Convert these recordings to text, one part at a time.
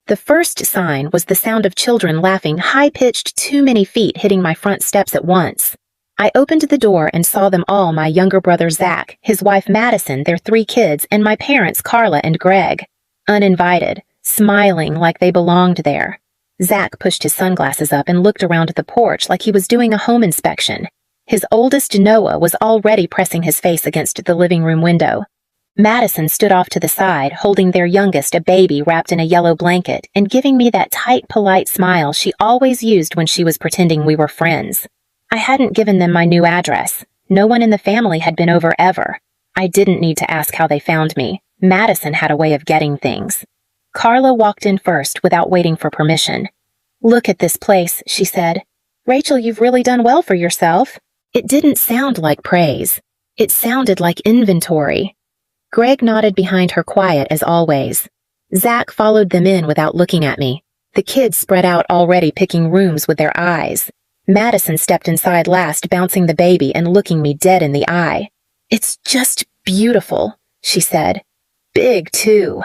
The first sign was the sound of children laughing high-pitched too many feet hitting my front steps at once. I opened the door and saw them all: my younger brother Zach, his wife Madison, their 3 kids, and my parents Carla and Greg. Uninvited, smiling like they belonged there. Zach pushed his sunglasses up and looked around the porch like he was doing a home inspection. His oldest, Noah, was already pressing his face against the living room window. Madison stood off to the side, holding their youngest, a baby wrapped in a yellow blanket, and giving me that tight, polite smile she always used when she was pretending we were friends. I hadn't given them my new address. No one in the family had been over ever. I didn't need to ask how they found me. Madison had a way of getting things. Carla walked in first without waiting for permission. "Look at this place," she said. "Rachel, you've really done well for yourself." It didn't sound like praise. It sounded like inventory. Greg nodded behind her, quiet as always. Zach followed them in without looking at me. The kids spread out, already picking rooms with their eyes. Madison stepped inside last, bouncing the baby and looking me dead in the eye. "It's just beautiful," she said. "Big, too."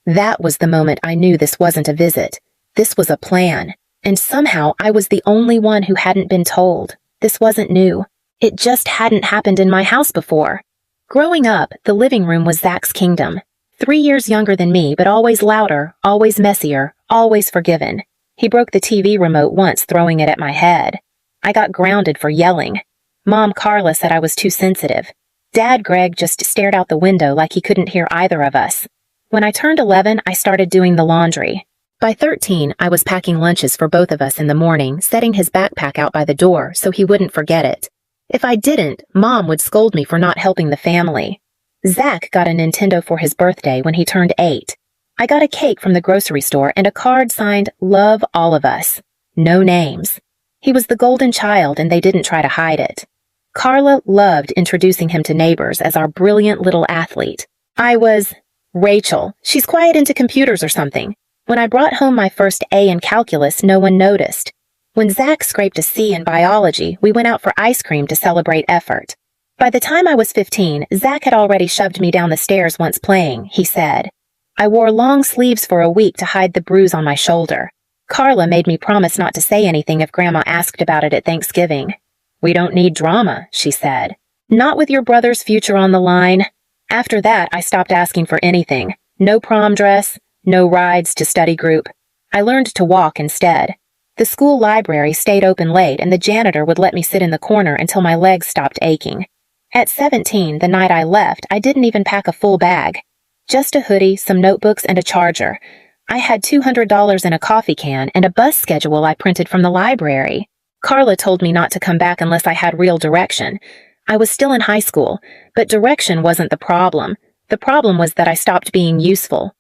That was the moment I knew this wasn't a visit. This was a plan. And somehow I was the only one who hadn't been told. This wasn't new. It just hadn't happened in my house before. Growing up, the living room was Zach's kingdom. 3 years younger than me, but always louder, always messier, always forgiven. He broke the TV remote once, throwing it at my head. I got grounded for yelling. Mom Carla said I was too sensitive. Dad Greg just stared out the window like he couldn't hear either of us. When I turned 11, I started doing the laundry. By 13, I was packing lunches for both of us in the morning, setting his backpack out by the door so he wouldn't forget it. If I didn't, Mom would scold me for not helping the family. Zach got a Nintendo for his birthday when he turned 8. I got a cake from the grocery store and a card signed, "Love all of us." No names. He was the golden child, and they didn't try to hide it. Carla loved introducing him to neighbors as our brilliant little athlete. I was Rachel. She's quiet into computers or something. When I brought home my first A in calculus, no one noticed. When Zach scraped a C in biology, we went out for ice cream to celebrate effort. By the time I was 15, Zach had already shoved me down the stairs once playing, he said. I wore long sleeves for a week to hide the bruise on my shoulder. Carla made me promise not to say anything if Grandma asked about it at Thanksgiving. "We don't need drama," she said. "Not with your brother's future on the line." After that, I stopped asking for anything. No prom dress, no rides to study group. I learned to walk instead. The school library stayed open late, and the janitor would let me sit in the corner until my legs stopped aching. At 17, the night I left, I didn't even pack a full bag. Just a hoodie, some notebooks, and a charger. I had $200 in a coffee can and a bus schedule I printed from the library. Carla told me not to come back unless I had real direction. I was still in high school, but direction wasn't the problem. The problem was that I stopped being useful.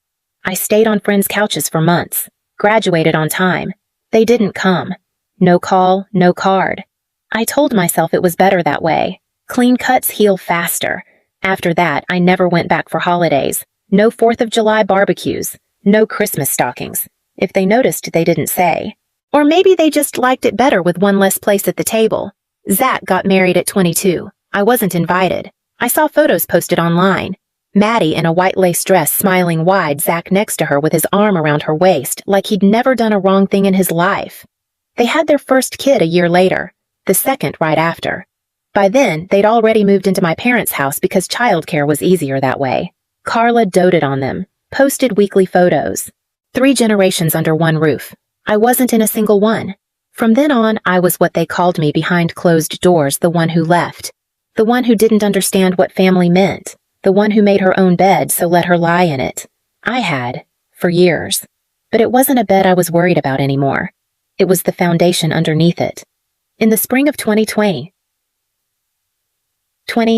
I stayed on friends' couches for months, graduated on time. They didn't come. No call, no card. I told myself it was better that way. Clean cuts heal faster. After that, I never went back for holidays. No 4th of July barbecues. No Christmas stockings. If they noticed, they didn't say. Or maybe they just liked it better with one less place at the table. Zach got married at 22. I wasn't invited. I saw photos posted online. Maddie in a white lace dress, smiling wide, Zach next to her with his arm around her waist, like he'd never done a wrong thing in his life. They had their first kid a year later, the second right after. By then, they'd already moved into my parents' house because childcare was easier that way. Carla doted on them, posted weekly photos. 3 generations under one roof. I wasn't in a single one. From then on, I was what they called me behind closed doors, the one who left. The one who didn't understand what family meant. The one who made her own bed, so let her lie in it. I had, for years. But it wasn't a bed I was worried about anymore. It was the foundation underneath it. In the spring of 2020,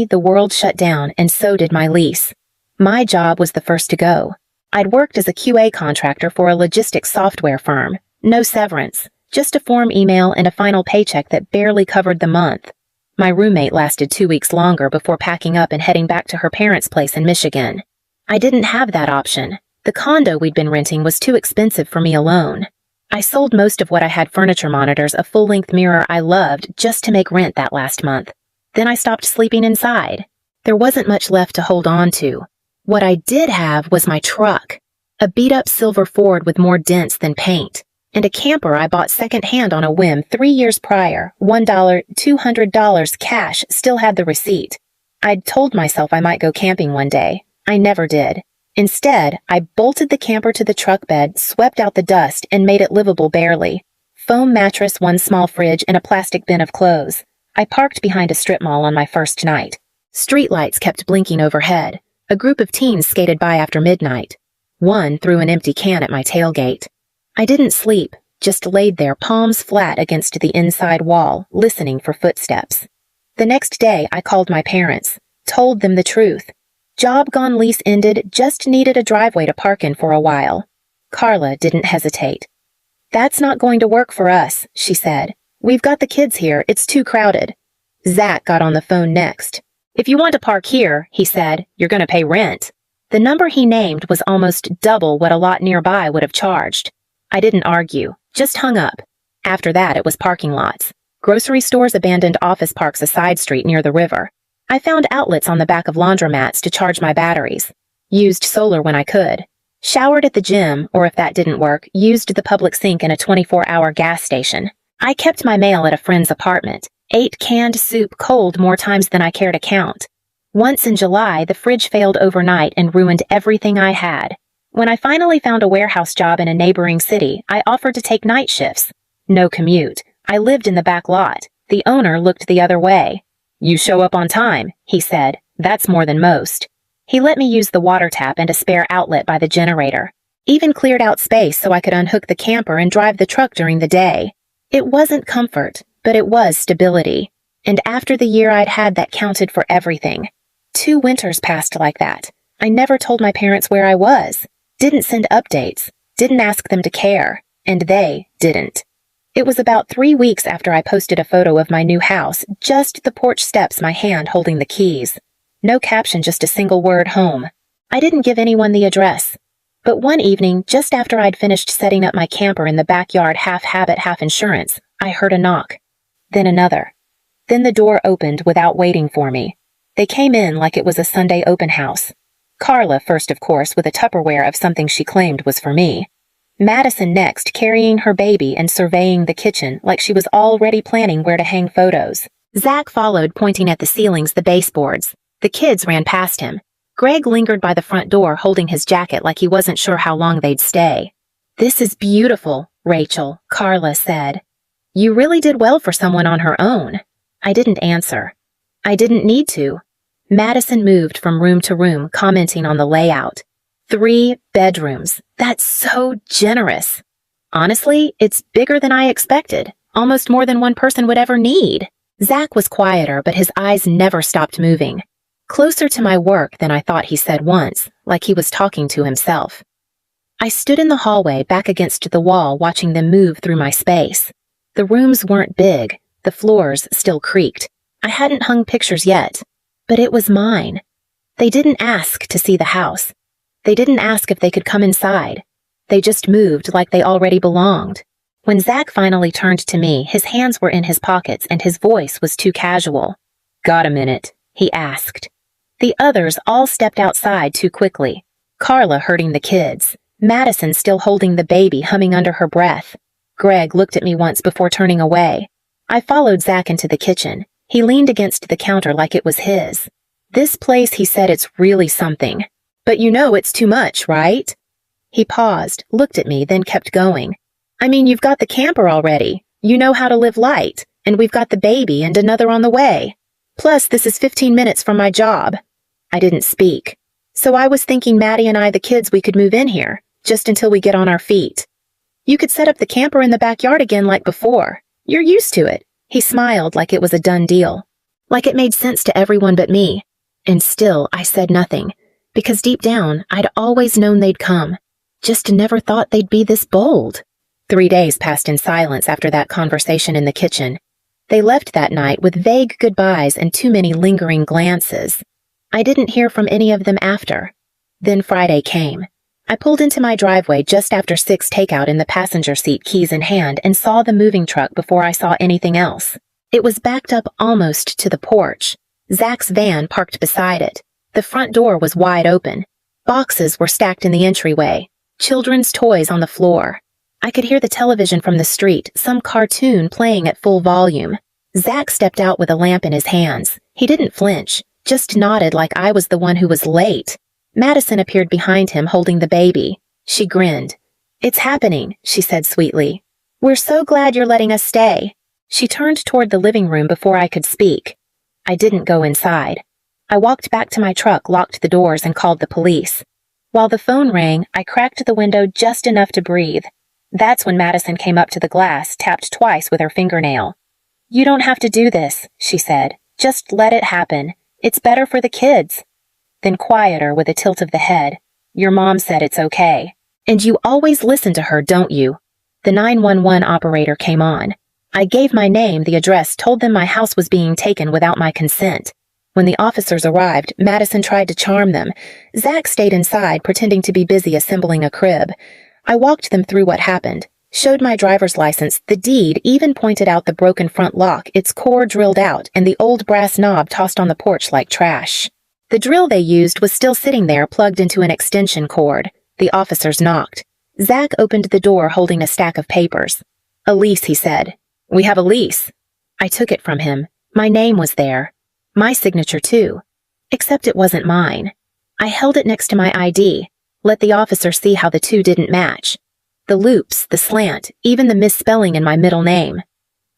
the world shut down, and so did my lease. My job was the first to go. I'd worked as a QA contractor for a logistics software firm. No severance, just a form email and a final paycheck that barely covered the month. My roommate lasted 2 weeks longer before packing up and heading back to her parents' place in Michigan. I didn't have that option. The condo we'd been renting was too expensive for me alone. I sold most of what I had: furniture monitors, a full-length mirror I loved, just to make rent that last month. Then I stopped sleeping inside. There wasn't much left to hold on to. What I did have was my truck. A beat-up silver Ford with more dents than paint, and a camper I bought second-hand on a whim 3 years prior, $1, $200 cash, still had the receipt. I'd told myself I might go camping one day. I never did. Instead, I bolted the camper to the truck bed, swept out the dust, and made it livable barely. Foam mattress, one small fridge, and a plastic bin of clothes. I parked behind a strip mall on my first night. Streetlights kept blinking overhead. A group of teens skated by after midnight. One threw an empty can at my tailgate. I didn't sleep, just laid there, palms flat against the inside wall, listening for footsteps. The next day, I called my parents, told them the truth. Job gone, lease ended, just needed a driveway to park in for a while. Carla didn't hesitate. "That's not going to work for us," she said. "We've got the kids here, it's too crowded." Zach got on the phone next. "If you want to park here," he said, "you're going to pay rent." The number he named was almost double what a lot nearby would have charged. I didn't argue, just hung up. After that, it was parking lots. Grocery stores, abandoned office parks, a side street near the river. I found outlets on the back of laundromats to charge my batteries. Used solar when I could. Showered at the gym, or if that didn't work, used the public sink in a 24-hour gas station. I kept my mail at a friend's apartment. Ate canned soup cold more times than I care to count. Once in July, the fridge failed overnight and ruined everything I had. When I finally found a warehouse job in a neighboring city, I offered to take night shifts. No commute. I lived in the back lot. The owner looked the other way. "You show up on time," he said. "That's more than most." He let me use the water tap and a spare outlet by the generator. Even cleared out space so I could unhook the camper and drive the truck during the day. It wasn't comfort, but it was stability. And after the year I'd had, that counted for everything. 2 winters passed like that. I never told my parents where I was. Didn't send updates. Didn't ask them to care. And they didn't. It was about 3 weeks after I posted a photo of my new house, just the porch steps, my hand holding the keys. No caption, just a single word, home. I didn't give anyone the address. But one evening, just after I'd finished setting up my camper in the backyard, half habit, half insurance, I heard a knock. Then another. Then the door opened without waiting for me. They came in like it was a Sunday open house. Carla first, of course, with a Tupperware of something she claimed was for me. Madison next, carrying her baby and surveying the kitchen like she was already planning where to hang photos. Zach followed, pointing at the ceilings, the baseboards. The kids ran past him. Greg lingered by the front door, holding his jacket like he wasn't sure how long they'd stay. "This is beautiful, Rachel," Carla said. "You really did well for someone on her own." I didn't answer. I didn't need to. Madison moved from room to room, commenting on the layout. 3 bedrooms. That's so generous. Honestly, it's bigger than I expected. Almost more than one person would ever need. Zach was quieter, but his eyes never stopped moving. Closer to my work than I thought, he said once, like he was talking to himself. I stood in the hallway, back against the wall, watching them move through my space. The rooms weren't big. The floors still creaked. I hadn't hung pictures yet. But it was mine. They didn't ask to see the house. They didn't ask if they could come inside. They just moved like they already belonged. When Zach finally turned to me, his hands were in his pockets and his voice was too casual. "Got a minute?" he asked. The others all stepped outside too quickly. Carla herding the kids. Madison still holding the baby, humming under her breath. Greg looked at me once before turning away. I followed Zach into the kitchen. He leaned against the counter like it was his. "This place," he said, "it's really something. But you know it's too much, right?" He paused, looked at me, then kept going. "I mean, you've got the camper already. You know how to live light. And we've got the baby and another on the way. Plus, this is 15 minutes from my job." I didn't speak. "So I was thinking Maddie and I, the kids, we could move in here, just until we get on our feet. You could set up the camper in the backyard again like before. You're used to it." He smiled like it was a done deal. Like it made sense to everyone but me. And still, I said nothing. Because deep down, I'd always known they'd come. Just never thought they'd be this bold. 3 days passed in silence after that conversation in the kitchen. They left that night with vague goodbyes and too many lingering glances. I didn't hear from any of them after. Then Friday came. I pulled into my driveway just after 6, takeout in the passenger seat, keys in hand, and saw the moving truck before I saw anything else. It was backed up almost to the porch. Zach's van parked beside it. The front door was wide open. Boxes were stacked in the entryway. Children's toys on the floor. I could hear the television from the street, some cartoon playing at full volume. Zach stepped out with a lamp in his hands. He didn't flinch, just nodded like I was the one who was late. Madison appeared behind him holding the baby. She grinned. "It's happening," she said sweetly. "We're so glad you're letting us stay." She turned toward the living room before I could speak. I didn't go inside. I walked back to my truck, locked the doors, and called the police. While the phone rang, I cracked the window just enough to breathe. That's when Madison came up to the glass, tapped twice with her fingernail. "You don't have to do this," she said. "Just let it happen. It's better for the kids." Then quieter with a tilt of the head. "Your mom said it's okay. And you always listen to her, don't you?" The 911 operator came on. I gave my name, the address, told them my house was being taken without my consent. When the officers arrived, Madison tried to charm them. Zach stayed inside, pretending to be busy assembling a crib. I walked them through what happened, showed my driver's license, the deed, even pointed out the broken front lock, its core drilled out, and the old brass knob tossed on the porch like trash. The drill they used was still sitting there, plugged into an extension cord. The officers knocked. Zach opened the door holding a stack of papers. "A lease," he said. "We have a lease." I took it from him. My name was there. My signature, too. Except it wasn't mine. I held it next to my ID, let the officer see how the two didn't match. The loops, the slant, even the misspelling in my middle name.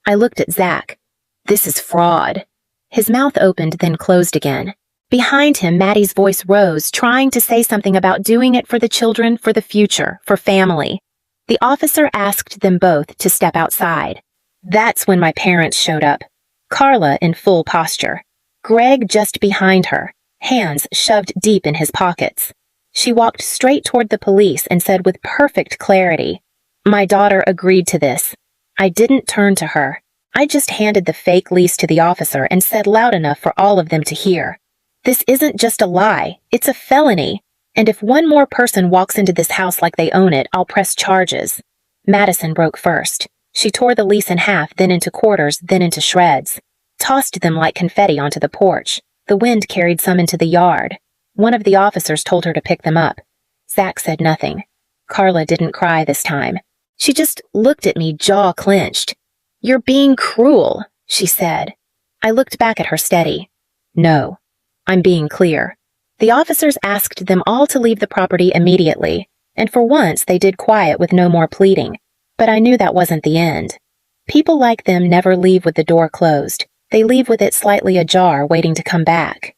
I looked at Zach. "This is fraud." His mouth opened, then closed again. Behind him, Maddie's voice rose, trying to say something about doing it for the children, for the future, for family. The officer asked them both to step outside. That's when my parents showed up. Carla in full posture. Greg just behind her, hands shoved deep in his pockets. She walked straight toward the police and said with perfect clarity, "My daughter agreed to this." I didn't turn to her. I just handed the fake lease to the officer and said loud enough for all of them to hear. "This isn't just a lie, it's a felony. And if one more person walks into this house like they own it, I'll press charges." Madison broke first. She tore the lease in half, then into quarters, then into shreds. Tossed them like confetti onto the porch. The wind carried some into the yard. One of the officers told her to pick them up. Zach said nothing. Carla didn't cry this time. She just looked at me, jaw clenched. "You're being cruel," she said. I looked back at her steady. "No, I'm being clear." The officers asked them all to leave the property immediately, and for once they did quiet with no more pleading. But I knew that wasn't the end. People like them never leave with the door closed. They leave with it slightly ajar, waiting to come back.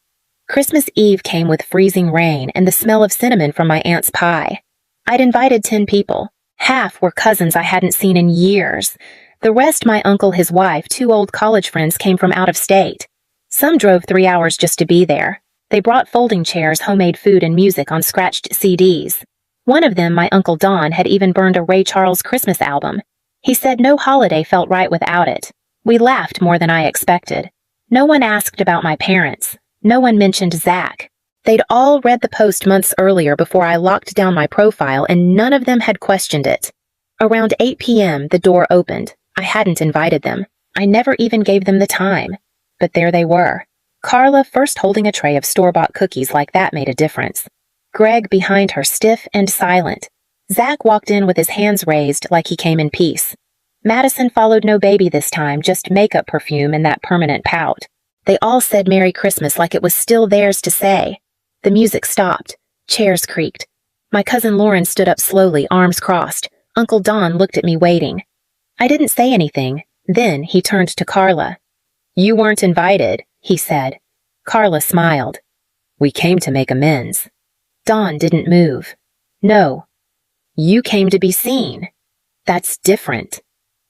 Christmas Eve came with freezing rain and the smell of cinnamon from my aunt's pie. I'd invited 10 people. Half were cousins I hadn't seen in years. The rest my uncle, his wife, 2 old college friends came from out of state. Some drove 3 hours just to be there. They brought folding chairs, homemade food, and music on scratched CDs. One of them, my Uncle Don, had even burned a Ray Charles Christmas album. He said no holiday felt right without it. We laughed more than I expected. No one asked about my parents. No one mentioned Zach. They'd all read the post months earlier before I locked down my profile, and none of them had questioned it. Around 8 p.m., the door opened. I hadn't invited them. I never even gave them the time. But there they were. Carla first holding a tray of store-bought cookies, like that made a difference. Greg behind her, stiff and silent. Zach walked in with his hands raised like he came in peace. Madison followed, no baby this time, just makeup perfume and that permanent pout. They all said Merry Christmas like it was still theirs to say. The music stopped. Chairs creaked. My cousin Lauren stood up slowly, arms crossed. Uncle Don looked at me, waiting. I didn't say anything. Then he turned to Carla. "You weren't invited," he said. Carla smiled. "We came to make amends." Don didn't move. "No. You came to be seen. That's different."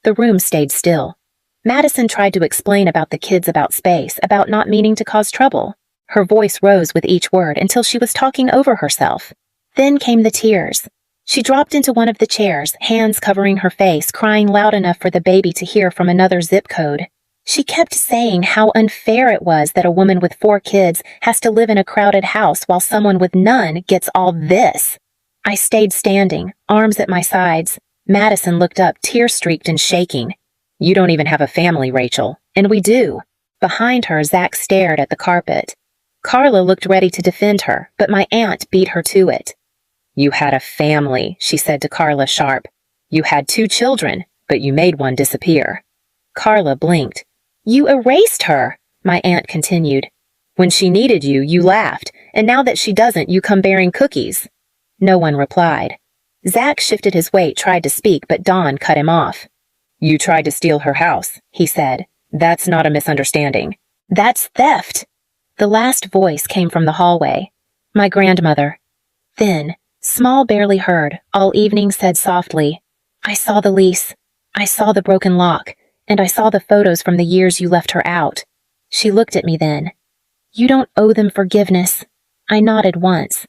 The room stayed still. Madison tried to explain about the kids, about space, about not meaning to cause trouble. Her voice rose with each word until she was talking over herself. Then came the tears. She dropped into one of the chairs, hands covering her face, crying loud enough for the baby to hear from another zip code. She kept saying how unfair it was that a woman with 4 kids has to live in a crowded house while someone with none gets all this. I stayed standing, arms at my sides. Madison looked up, tear-streaked and shaking. "You don't even have a family, Rachel." "And we do." Behind her, Zach stared at the carpet. Carla looked ready to defend her, but my aunt beat her to it. You had a family, she said to Carla sharp. You had 2 children, but you made one disappear. Carla blinked. You erased her, my aunt continued. When she needed you, you laughed, and now that she doesn't, you come bearing cookies. No one replied. Zach shifted his weight, tried to speak, but Don cut him off. You tried to steal her house, he said. That's not a misunderstanding. That's theft. The last voice came from the hallway. My grandmother. Thin, small, barely heard, all evening said softly, I saw the lease. I saw the broken lock, and I saw the photos from the years you left her out. She looked at me then. You don't owe them forgiveness. I nodded once.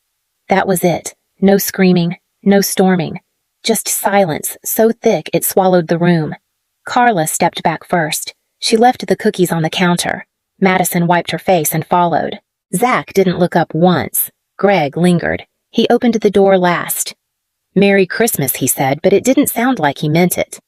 That was it. No screaming, no storming. Just silence, so thick it swallowed the room. Carla stepped back first. She left the cookies on the counter. Madison wiped her face and followed. Zach didn't look up once. Greg lingered. He opened the door last. Merry Christmas, he said, but it didn't sound like he meant it.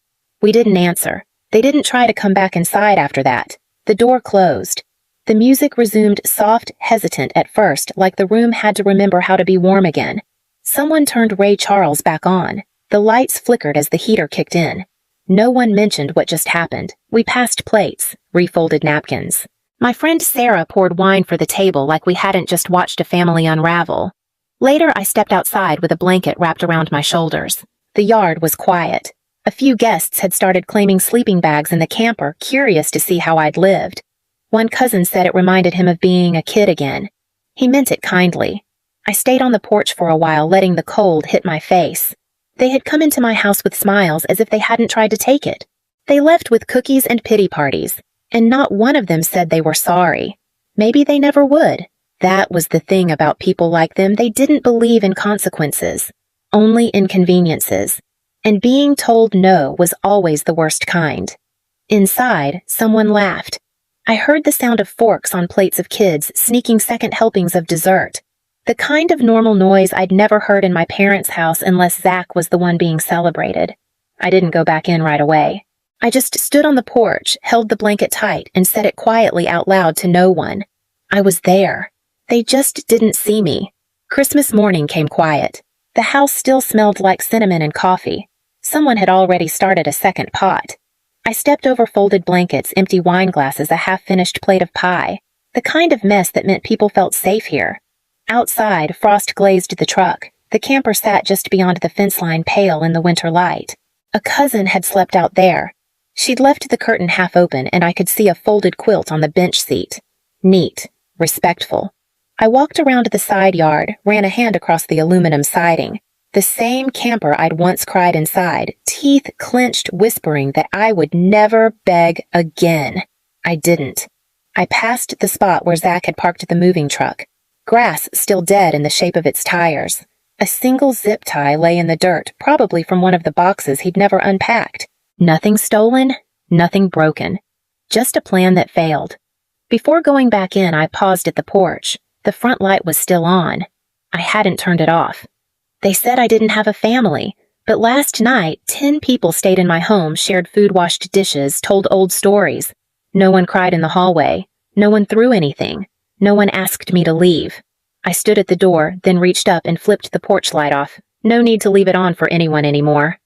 We didn't answer. They didn't try to come back inside after that. The door closed. The music resumed soft, hesitant at first, like the room had to remember how to be warm again. Someone turned Ray Charles back on. The lights flickered as the heater kicked in. No one mentioned what just happened. We passed plates, refolded napkins. My friend Sarah poured wine for the table like we hadn't just watched a family unravel. Later, I stepped outside with a blanket wrapped around my shoulders. The yard was quiet. A few guests had started claiming sleeping bags in the camper, curious to see how I'd lived. One cousin said it reminded him of being a kid again. He meant it kindly. I stayed on the porch for a while, letting the cold hit my face. They had come into my house with smiles as if they hadn't tried to take it. They left with cookies and pity parties, and not one of them said they were sorry. Maybe they never would. That was the thing about people like them. They didn't believe in consequences, only inconveniences. And being told no was always the worst kind. Inside, someone laughed. I heard the sound of forks on plates of kids sneaking second helpings of dessert. The kind of normal noise I'd never heard in my parents' house unless Zach was the one being celebrated. I didn't go back in right away. I just stood on the porch, held the blanket tight, and said it quietly out loud to no one. I was there. They just didn't see me. Christmas morning came quiet. The house still smelled like cinnamon and coffee. Someone had already started a second pot. I stepped over folded blankets, empty wine glasses, a half-finished plate of pie. The kind of mess that meant people felt safe here. Outside, frost glazed the truck. The camper sat just beyond the fence line, pale in the winter light. A cousin had slept out there. She'd left the curtain half open, and I could see a folded quilt on the bench seat. Neat. Respectful. I walked around the side yard, ran a hand across the aluminum siding. The same camper I'd once cried inside, teeth clenched, whispering that I would never beg again. I didn't. I passed the spot where Zach had parked the moving truck. Grass still dead in the shape of its tires. A single zip tie lay in the dirt, probably from one of the boxes he'd never unpacked. Nothing stolen, nothing broken. Just a plan that failed. Before going back in, I paused at the porch. The front light was still on. I hadn't turned it off. They said I didn't have a family, but last night, 10 people stayed in my home, shared food-washed dishes, told old stories. No one cried in the hallway. No one threw anything. No one asked me to leave. I stood at the door, then reached up and flipped the porch light off. No need to leave it on for anyone anymore.